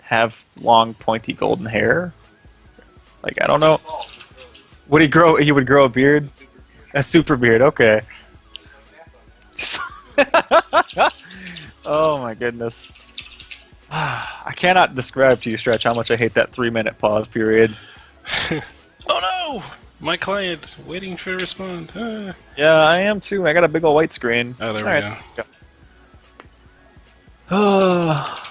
have long, pointy golden hair? Like, I don't know. Would he grow? He would grow a beard? A super beard, okay. Oh my goodness. I cannot describe to you, Stretch, how much I hate that 3-minute pause period. Oh no! My client waiting for a respond. Yeah, I am too. I got a big old white screen. Oh, there we go. Oh.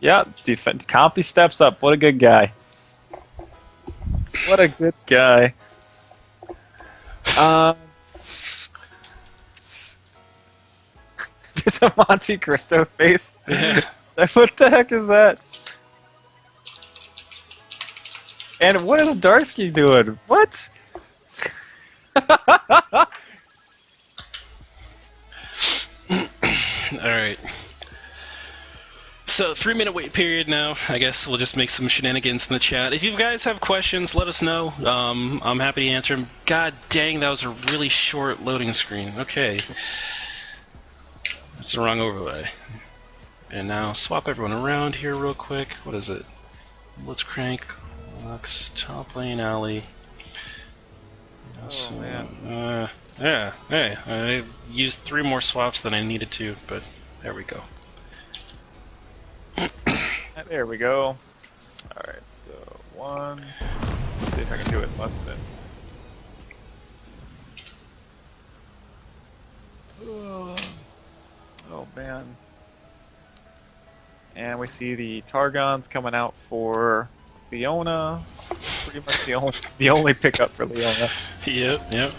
Yeah, defense. Compy steps up. What a good guy. What a good guy. There's a Monte Cristo face. Yeah. What the heck is that? And what is Darsky doing? What? Alright. So, 3-minute wait period now. I guess we'll just make some shenanigans in the chat. If you guys have questions, let us know. I'm happy to answer them. God dang, that was a really short loading screen. Okay. That's the wrong overlay. And now swap everyone around here real quick. What is it? Let's crank. Lux, top lane alley. Oh, man. Yeah, hey, I used 3 more swaps than I needed to, but there we go. There we go. Alright, so 1. Let's see if I can do it less than. Oh man. And we see the Targons coming out for Leona. Pretty much the only pickup for Leona. Yep.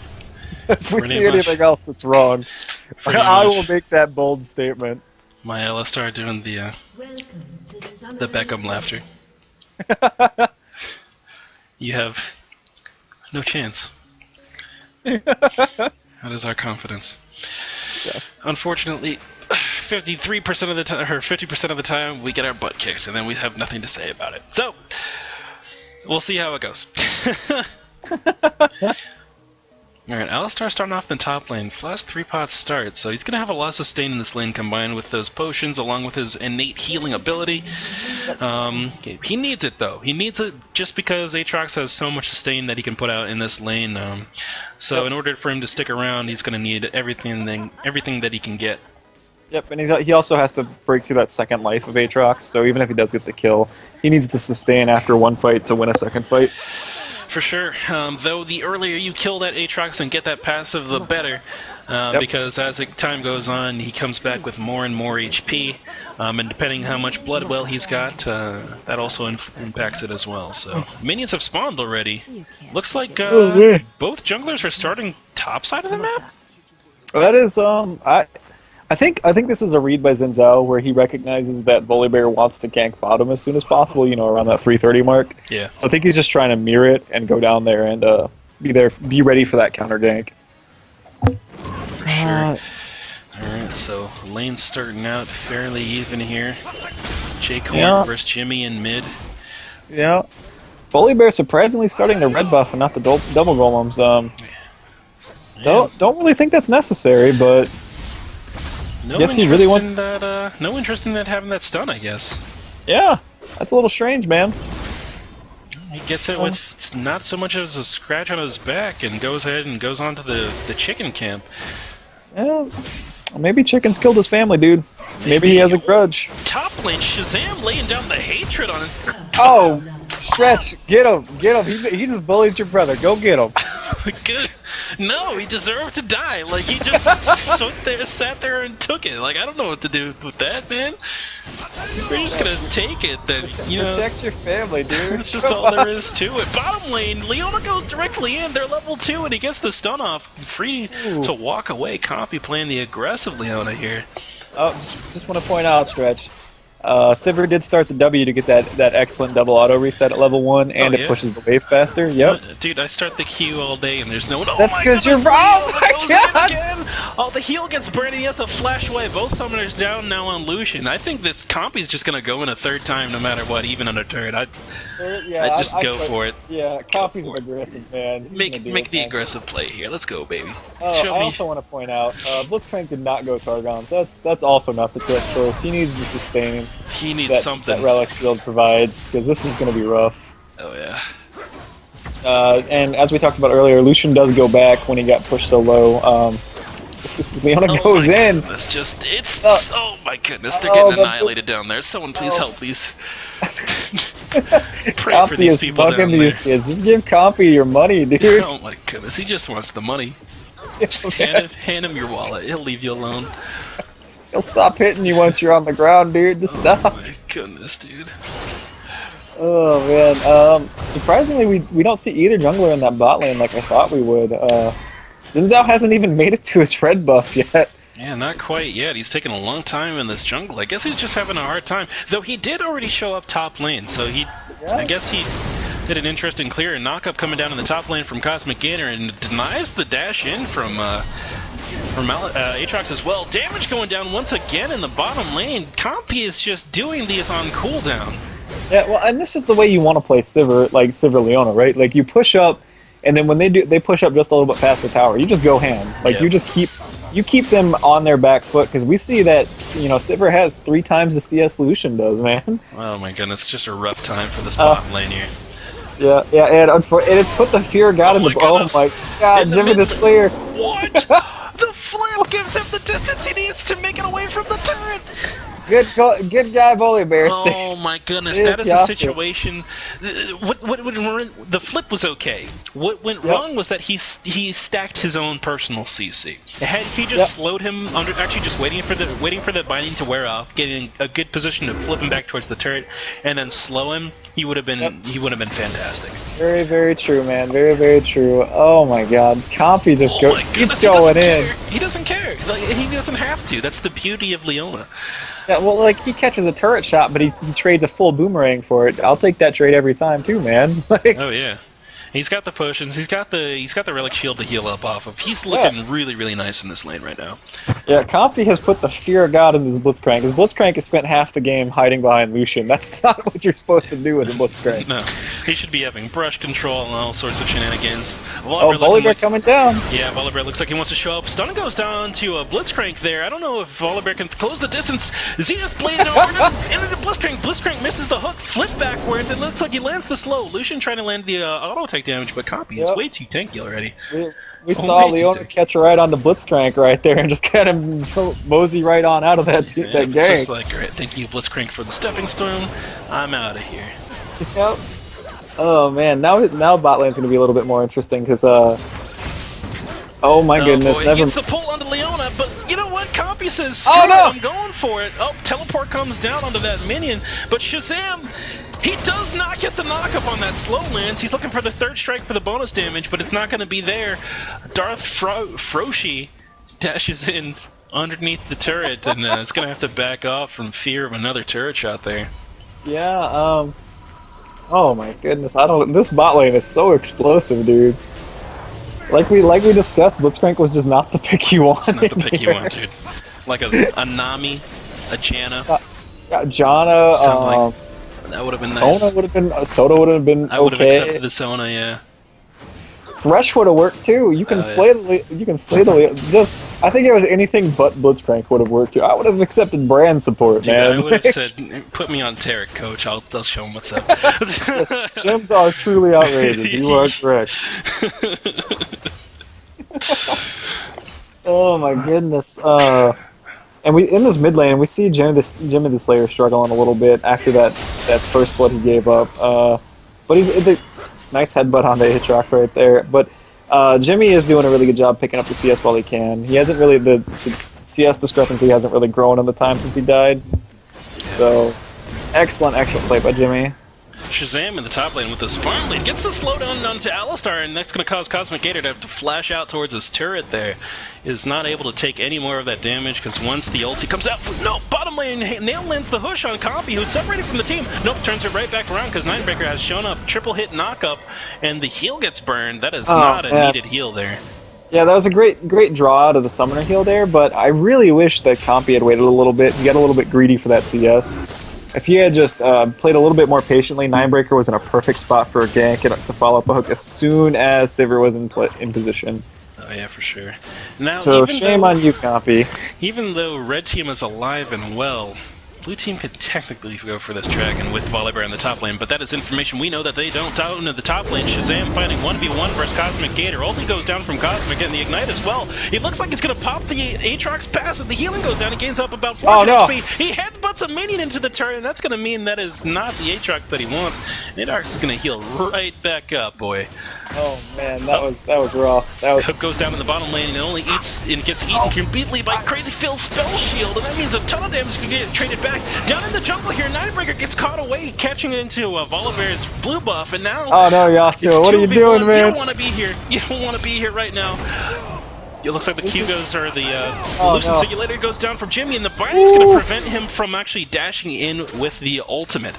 If we Pretty see much. anything else that's wrong, Pretty I much. will make that bold statement. My LSR doing the Beckham laughter. You have no chance. That is our confidence. Yes. Unfortunately, 53% of the time, or 50% of the time, we get our butt kicked, and then we have nothing to say about it. So, we'll see how it goes. Alright, Alistar starting off in the top lane. Flash 3-pot start, so he's going to have a lot of sustain in this lane combined with those potions along with his innate healing ability. He needs it though. He needs it just because Aatrox has so much sustain that he can put out in this lane. So in order for him to stick around, he's going to need everything that he can get. Yep, and he also has to break through that second life of Aatrox, so even if he does get the kill, he needs to sustain after one fight to win a second fight. For sure, though the earlier you kill that Aatrox and get that passive, the better, because as time goes on, he comes back with more and more HP, and depending how much blood well he's got, that also impacts it as well. So, minions have spawned already. Looks like both junglers are starting top side of the map? That is, I think this is a read by Zinzao where he recognizes that Volibear wants to gank bottom as soon as possible, you know, around that 330 mark. Yeah. So I think he's just trying to mirror it and go down there and be ready for that counter gank. For sure. Alright, so lane's starting out fairly even here. J-Corn versus Jimmy in mid. Yeah. Volibear surprisingly starting the red buff and not the double golems. Don't really think that's necessary, but no yes, he really wants that. No interest in that having that stun, I guess. Yeah, that's a little strange, man. He gets it with not so much as a scratch on his back, and goes ahead and goes on to the chicken camp. Yeah, maybe Chicken's killed his family, dude. Maybe he has a grudge. Top lane, Shazam laying down the hatred on it. Oh, Stretch, get him. He just bullied your brother. Go get him. Good. No, he deserved to die. Like, he just sat there and took it. Like, I don't know what to do with that, man. We're just gonna take it, then, you know. Protect your family, dude. That's just all there is to it. Bottom lane, Leona goes directly in. They're level 2, and he gets the stun off. Free to walk away. Compy playing the aggressive Leona here. Oh, just want to point out, Stretch. Sivir did start the W to get that excellent double auto reset at level 1, and it pushes the wave faster. Yep. Dude, I start the Q all day, and there's no one. Oh, that's because you're wrong! Oh my god! Again. Oh, the heal gets burned, and he has to flash away. Both summoners down now on Lucian. I think this Compy's just going to go in a third time no matter what, even on a turret. I just go for it. Yeah, Compy's an aggressive man. Make the aggressive play here. Let's go, baby. I also want to point out, Blitzcrank did not go Targons. That's also not the correct choice. He needs the sustain. He needs that something. Relic Shield provides, because this is going to be rough. Oh yeah. And as we talked about earlier, Lucian does go back when he got pushed so low. Leona goes in. It's oh my goodness, they're getting annihilated down there. Someone please help, please. Pray for these people down there. Kids. Just give Compy your money, dude. Oh my goodness, he just wants the money. Just hand him your wallet. He'll leave you alone. He'll stop hitting you once you're on the ground, dude. Just stop. Oh my goodness, dude. Oh man. Surprisingly, we don't see either jungler in that bot lane like I thought we would. Xin Zhao hasn't even made it to his red buff yet. Yeah, not quite yet. He's taking a long time in this jungle. I guess he's just having a hard time. Though he did already show up top lane, so I guess he did an interesting clear and knock-up coming down in the top lane from Cosmic Gator and denies the dash in from Aatrox as well. Damage going down once again in the bottom lane. Compy is just doing these on cooldown. Yeah, well, and this is the way you want to play Sivir, like Sivir Leona, right? Like you push up, and then when they push up just a little bit past the tower, you just go ham. Like you just keep them on their back foot, because we see that Sivir has 3 times the CS Lucian does, man. Oh my goodness, it's just a rough time for this bot lane here. Yeah, and it's put the fear of God in the. Oh my God, Jimmy the Slayer. What? The flip gives him the distance he needs to make it away from the turret. Good guy, Volibear. Oh my goodness, that is a situation. The flip was okay. What went wrong was that he stacked his own personal CC. Had he just slowed him under, actually just waiting for the binding to wear off, getting a good position to flip him back towards the turret, and then slow him, he would have been fantastic. Very, very true, man. Very, very true. Oh my God, Compy just keeps going in. He doesn't care. Like, he doesn't have to. That's the beauty of Leona. Yeah, well, like he catches a turret shot, but he trades a full boomerang for it. I'll take that trade every time too, man. Oh yeah, he's got the potions. He's got the relic shield to heal up off of. He's looking really, really nice in this lane right now. Yeah, Compy has put the fear of God in this Blitzcrank. Because Blitzcrank has spent half the game hiding behind Lucian. That's not what you're supposed to do as a Blitzcrank. No, he should be having brush control and all sorts of shenanigans. Volibear coming down. Yeah, Volibear looks like he wants to show up. Stun goes down to a Blitzcrank there. I don't know if Volibear can close the distance. Zenith blade over into the Blitzcrank. Blitzcrank misses the hook, flip backwards. It looks like he lands the slow. Lucian trying to land the auto attack damage, but Compy is way too tanky already. We saw Leona catch right on the Blitzcrank right there and just kind of mosey right on out of that gang. Just like, alright, thank you Blitzcrank for the stepping stone. I'm out of here. Yep. Oh man, now bot lane's gonna be a little bit more interesting because oh my goodness, boy, never. He gets the pull onto Leona, but you know what? Compy says, screw oh no! it, I'm going for it. Oh, teleport comes down onto that minion, but Shazam, he does not get the knock-up on that slow lands. He's looking for the third strike for the bonus damage, but it's not going to be there. Darth Froshi dashes in underneath the turret, and it's going to have to back off from fear of another turret shot there. Yeah, oh my goodness, this bot lane is so explosive, dude. Like we discussed, Blitzcrank was just not the pick you want. It's not the pick you want, dude. Like a Nami, a Janna. Janna, that would have been nice. Soda would have been okay. I would have accepted the Sona, yeah. Thresh would have worked too. You can flay the just. I think it was anything but Blitzcrank would have worked too. I would have accepted brand support, dude, man. I would have said, "Put me on Tarek, coach. I'll show him what's up." Gems are truly outrageous. You are correct. Oh my goodness. And we in this mid lane, we see Jimmy the Slayer struggling a little bit after that first blood he gave up. But he's nice headbutt on the Aatrox right there. But Jimmy is doing a really good job picking up the CS while he can. He hasn't really the CS discrepancy hasn't really grown in the time since he died. So excellent play by Jimmy. Shazam in the top lane with this farm lead gets the slowdown onto Alistar, and that's going to cause Cosmic Gator to have to flash out towards his turret there. Is not able to take any more of that damage because once the ulti comes out, no, bottom lane nail lands the hush on Compy, who's separated from the team. Nope, turns it right back around because Ninebreaker has shown up, triple hit knock-up, and the heal gets burned. That is not a needed heal there. Yeah, that was a great draw out of the summoner heal there, but I really wish that Compy had waited a little bit. He got a little bit greedy for that CS. If he had just played a little bit more patiently, Ninebreaker was in a perfect spot for a gank and to follow up a hook as soon as Sivir was in position. Oh yeah, for sure. Now, so shame on you, Compy. Even though Red Team is alive and well, Blue team could technically go for this dragon with Volibear in the top lane, but that is information we know that they don't. Down in the top lane, Shazam fighting 1v1 versus Cosmic Gator. Ulti goes down from Cosmic, getting the Ignite as well. It looks like it's going to pop the Aatrox passive. The healing goes down. He gains up about 4 HP. He headbutts a minion into the turret, and that's going to mean that is not the Aatrox that he wants. Aatrox is going to heal right back up, boy. Oh man, that was rough. Hook goes down in the bottom lane and it only eats and gets eaten completely by Crazy Phil's spell shield, and that means a ton of damage can get traded back. Down in the jungle here, Ninebreaker gets caught away, catching into Volibear's blue buff, and now oh no, Yasuo, what are you doing, man? You don't want to be here. You don't want to be here right now. It looks like the Q-goes or the Lucent Simulator goes down from Jimmy, and the binding is going to prevent him from actually dashing in with the ultimate.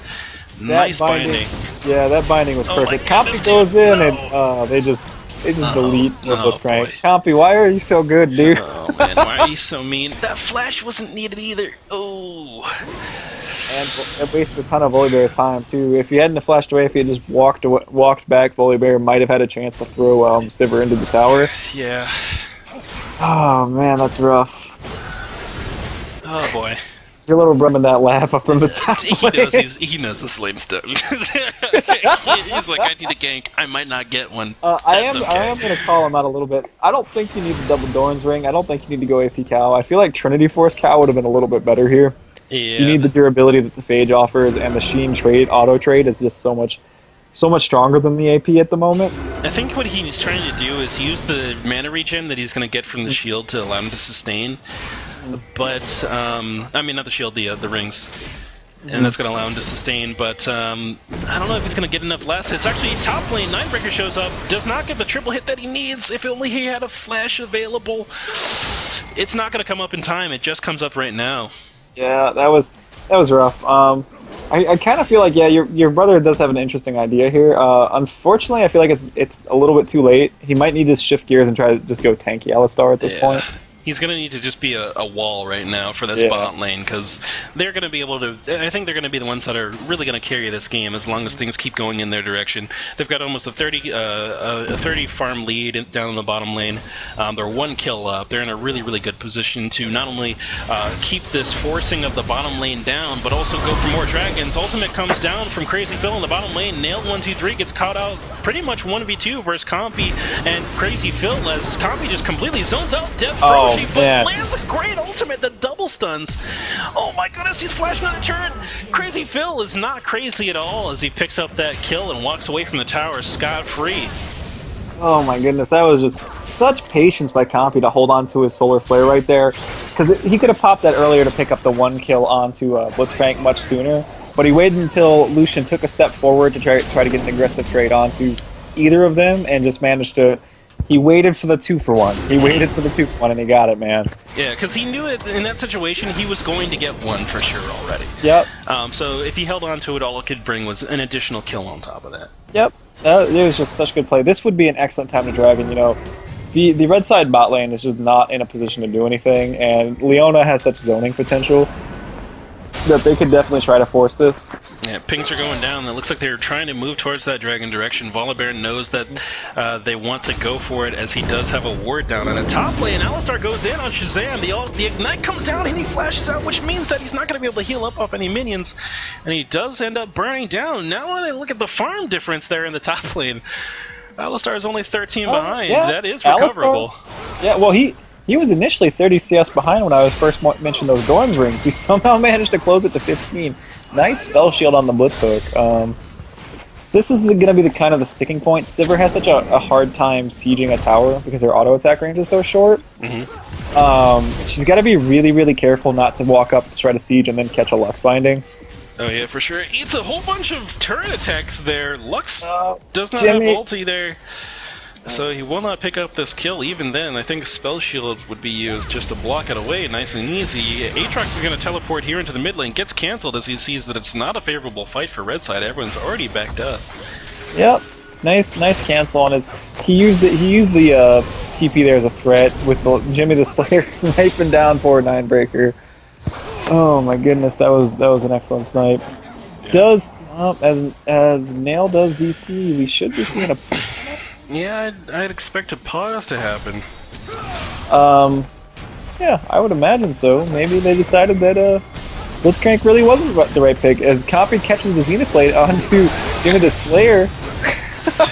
Nice binding. Yeah, that binding was perfect. Compi goes in and they just delete the Blitzcrank. Compi, why are you so good, dude? Oh man, why are you so mean? That flash wasn't needed either. Oh. And it wasted a ton of Volibear's time too. If he hadn't flashed away, if he had just walked back, Volibear might have had a chance to throw Sivir into the tower. Yeah. Oh man, that's rough. Oh boy. Your little brum in that laugh up from the top. He knows the lane's done. He's like, I need a gank. I might not get one. I am going to call him out a little bit. I don't think you need the double Doran's ring. I don't think you need to go AP Cow. I feel like Trinity Force Cow would have been a little bit better here. Yeah. You need the durability that the Phage offers, and the Sheen trade, auto trade, is just so much stronger than the AP at the moment. I think what he's trying to do is use the mana regen that he's going to get from the shield to allow him to sustain. But, I mean, not the shield, the rings. And that's going to allow him to sustain, but I don't know if he's going to get enough last hits. Actually, top lane, Ninebreaker shows up, does not get the triple hit that he needs. If only he had a flash available. It's not going to come up in time, it just comes up right now. Yeah, that was rough. I kind of feel like, yeah, your brother does have an interesting idea here. Unfortunately, I feel like it's a little bit too late. He might need to shift gears and try to just go tanky Alistar at this point. He's going to need to just be a wall right now for this bot lane, because they're going to be able to... I think they're going to be the ones that are really going to carry this game as long as things keep going in their direction. They've got almost a 30 farm lead down in the bottom lane. They're 1 kill up. They're in a really, really good position to not only keep this forcing of the bottom lane down, but also go for more dragons. Ultimate comes down from Crazy Phil in the bottom lane. Nailed 1-2-3, gets caught out pretty much 1v2 versus Compi and Crazy Phil as Compi just completely zones out Death but lands a great ultimate that double stuns. Oh my goodness, he's flashing on a turret. Crazy Phil is not crazy at all as he picks up that kill and walks away from the tower scot-free. Oh my goodness, that was just such patience by Compi to hold on to his Solar Flare right there. Because he could have popped that earlier to pick up the 1 kill onto Blitzcrank much sooner. But he waited until Lucian took a step forward to try to get an aggressive trade onto either of them and just managed to... He waited for the 2-for-1. He waited for the 2-for-1 and he got it, man. Yeah, because he knew it in that situation he was going to get 1 for sure already. Yep. So if he held on to it, all it could bring was an additional kill on top of that. Yep. It was just such good play. This would be an excellent time to Dragon, you know. The red side bot lane is just not in a position to do anything, and Leona has such zoning potential that they could definitely try to force this. Yeah, pings are going down. It looks like they're trying to move towards that dragon direction. Volibear knows that they want to go for it as he does have a ward down. And a top lane, Alistar goes in on Shazam. The Ignite comes down and he flashes out, which means that he's not going to be able to heal up off any minions. And he does end up burning down. Now when they look at the farm difference there in the top lane, Alistar is only 13 behind. Yeah. That is recoverable. Alistar, yeah, well, he was initially 30 CS behind when I was first mentioned those Doran's rings. He somehow managed to close it to 15. Nice spell shield on the Blitz Hook. This is going to be the kind of the sticking point. Sivir has such a hard time sieging a tower because her auto attack range is so short. She's got to be really, really careful not to walk up to try to siege and then catch a Lux binding. Oh yeah, for sure. It's a whole bunch of turret attacks there. Lux does not Jimmy, have ulti there. So he will not pick up this kill. Even then, I think Spell Shield would be used just to block it away nice and easy. Aatrox is going to teleport here into the mid lane, gets cancelled as he sees that it's not a favorable fight for red side. Everyone's already backed up. Yep. Nice cancel on his... He used the TP there as a threat with Jimmy the Slayer sniping down poor Ninebreaker. Oh my goodness, that was an excellent snipe. Yeah. As Nail does DC, we should be seeing a... Yeah, I'd expect a pause to happen. Yeah, I would imagine so. Maybe they decided that Blitzcrank really wasn't the right pick, as Copy catches the Zenith Blade onto Jimmy the Slayer.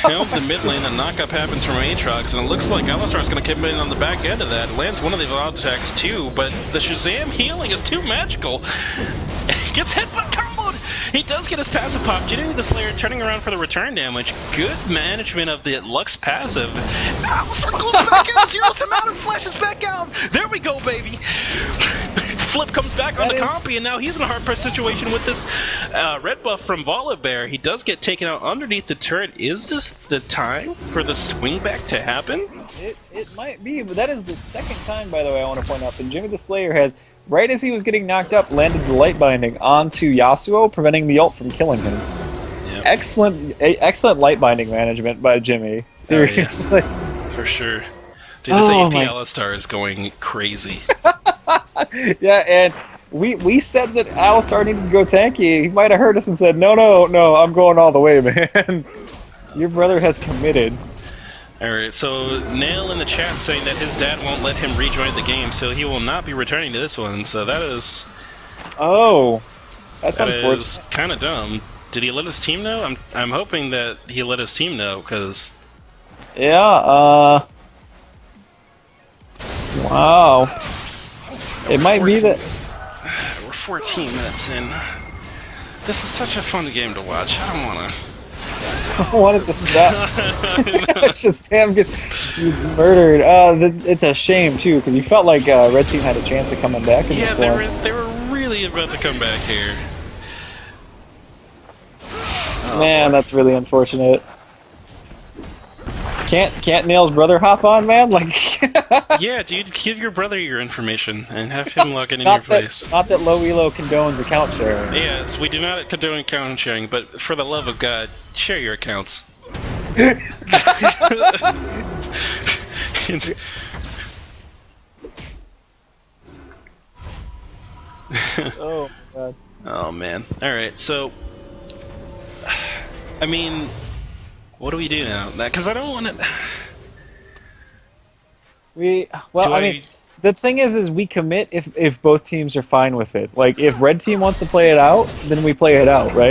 Down the mid lane, a knockup happens from Aatrox, and it looks like Alistar's going to come in on the back end of that. Lands one of the odd attacks too, but the Shazam healing is too magical. Gets headbutt comboed! He does get his passive pop. Jimmy the Slayer turning around for the return damage. Good management of the Lux passive. Alistar goes back in, zeroes him out, and flashes back out! There we go, baby! Flip comes back on the Compy, and now he's in a hard press situation with this red buff from Volibear. He does get taken out underneath the turret. Is this the time for the swing back to happen? It might be, but that is the second time, by the way, I want to point out that Jimmy the Slayer has, right as he was getting knocked up, landed the light binding onto Yasuo, preventing the ult from killing him. Yep. Excellent light binding management by Jimmy. Seriously. Oh, yeah. For sure. Dude, this AP Alistar is going crazy. Yeah, and we said that Alistar needed to go tanky. He might have heard us and said, no, I'm going all the way, man. Your brother has committed. Alright, so Nail in the chat saying that his dad won't let him rejoin the game, so he will not be returning to this one, so that is... Oh, that's unfortunate. Is kind of dumb. Did he let his team know? I'm hoping that he let his team know, because... Yeah, wow. It might be that... We're 14 minutes in. This is such a fun game to watch. I don't want to... I wanted to stop. Shazam gets murdered. It's a shame, too, because you felt like Red Team had a chance of coming back in this one. Yeah, they were really about to come back here. Man, that's really unfortunate. Can't Nail's brother hop on, man? Like, yeah, dude, give your brother your information and have him log in your place. Not that LowElo condones account sharing. Yes, we do not condone account sharing, but for the love of God, share your accounts. Oh my God. Oh man. Alright, so I mean, what do we do now? Because I don't want to... I mean, the thing is we commit if both teams are fine with it. Like, if Red Team wants to play it out, then we play it out, right?